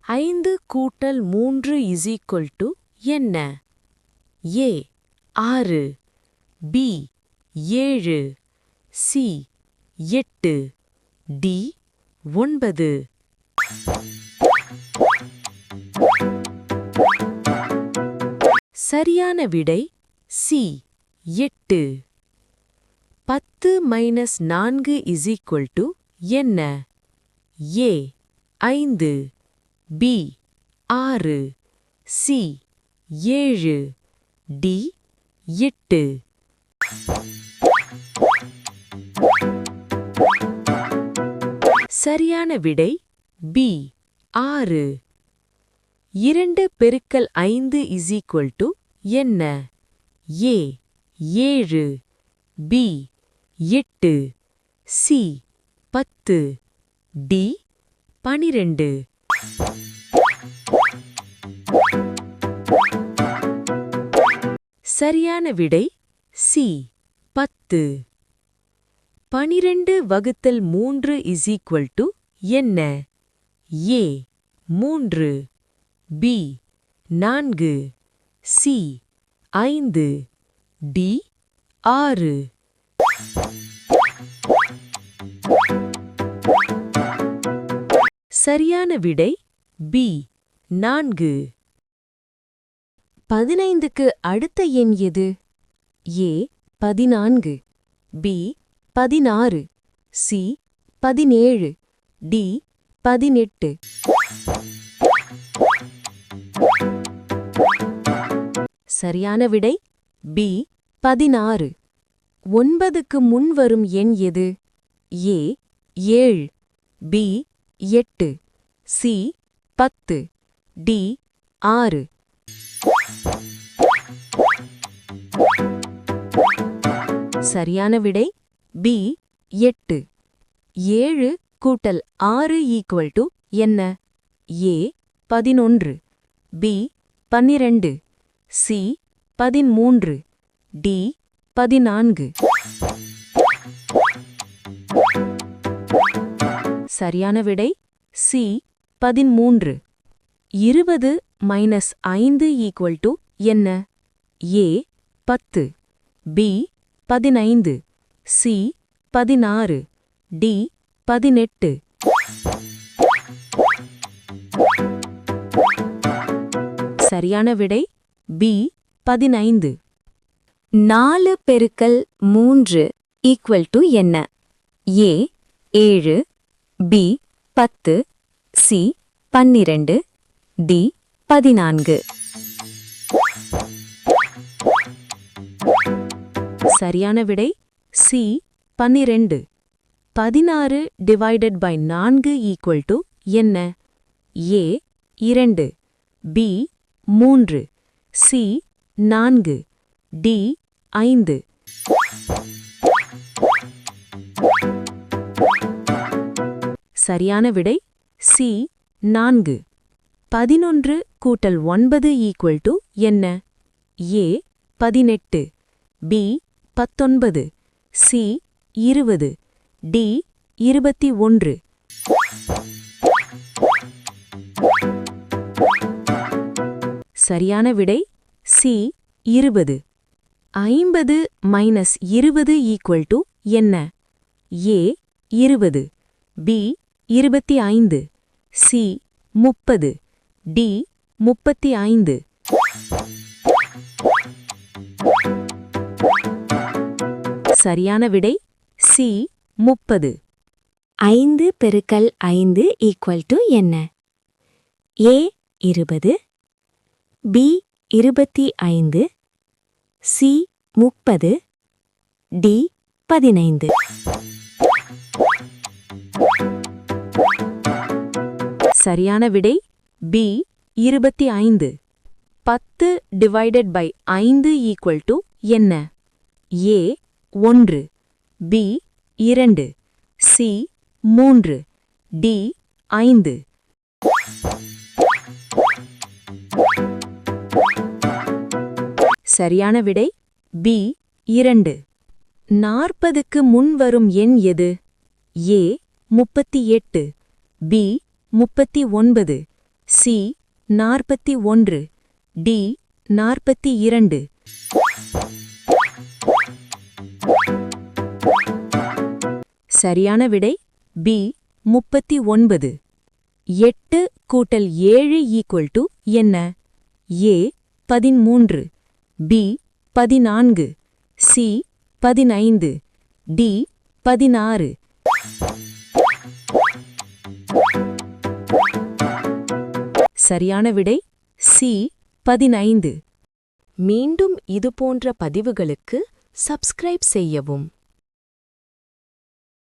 5 கூட்டல் 3 என்ன? ஏ 6, B 7, C 8, D 9. சரியான விடை சி 8. 10 மைனஸ் 4 என்ன? ஏ 5, பி 6, சி 7, டி 8. சரியான விடை பி 6. 2 பெருக்கல் 5 என்ன? ஏ 7, பி 8, சி 10, டி 12. சரியான விடை சி 10. 12 வகுத்தல் 3 என்ன? ஏ 3, பி 4, சி 5, டி 6. சரியான விடை பி 4. 15க்கு அடுத்த எண் எது? ஏ 14, பி 16, சி 17, டி 18. சரியான விடை பி 16. 9க்கு முன் வரும் எண் எது? ஏ 7, பி 8, சி 10, டி 6. சரியான விடை பி 8. 7 கூட்டல் 6 என்ன? ஏ 11, பி 12, சி 13, டி 14. சரியான விடை சி 13. 20 மைனஸ் 5 என்ன? ஏ 10, பி 15, சி 16, டி 18. சரியான விடை பி 15. 4 பெருக்கல் 3 என்ன? ஏ 7, பி 10, சி 12, டி 14. சரியான விடை சி 12. 16 டிவைடட் பை 4 என்ன? ஏ 2, பி 3, சி 4, டி 5. சரியான விடை சி 4. 11 கூட்டல் 9 என்ன? ஏ 18, பி 19, சி 20, டி 21. சரியான விடை சி 20. 50 மைனஸ் 20 என்ன? ஏ 20, பி 25, சி 30, டி 35. சரியான விடை சி 30. 5 பெருக்கல் 5 என்ன? ஏ 20, பி 25, சி 30, டி 15. சரியான விடை பி 25. 10 டிவைடட் பை 5 என்ன? ஏ 1, பி 2, சி 3, டி 5. சரியான விடை பி 2. 40க்கு முன் வரும் எண் எது? ஏ 38, பி 39, சி 41, டி 42. சரியான விடை பி 39. 8 கூட்டல் 7 ஈக்குவல் டு என்ன? ஏ 13, பி 14, சி 15, டி 16. சரியான விடை சி 15. மீண்டும் இதுபோன்ற பதிவுகளுக்கு சப்ஸ்கிரைப் செய்யவும்.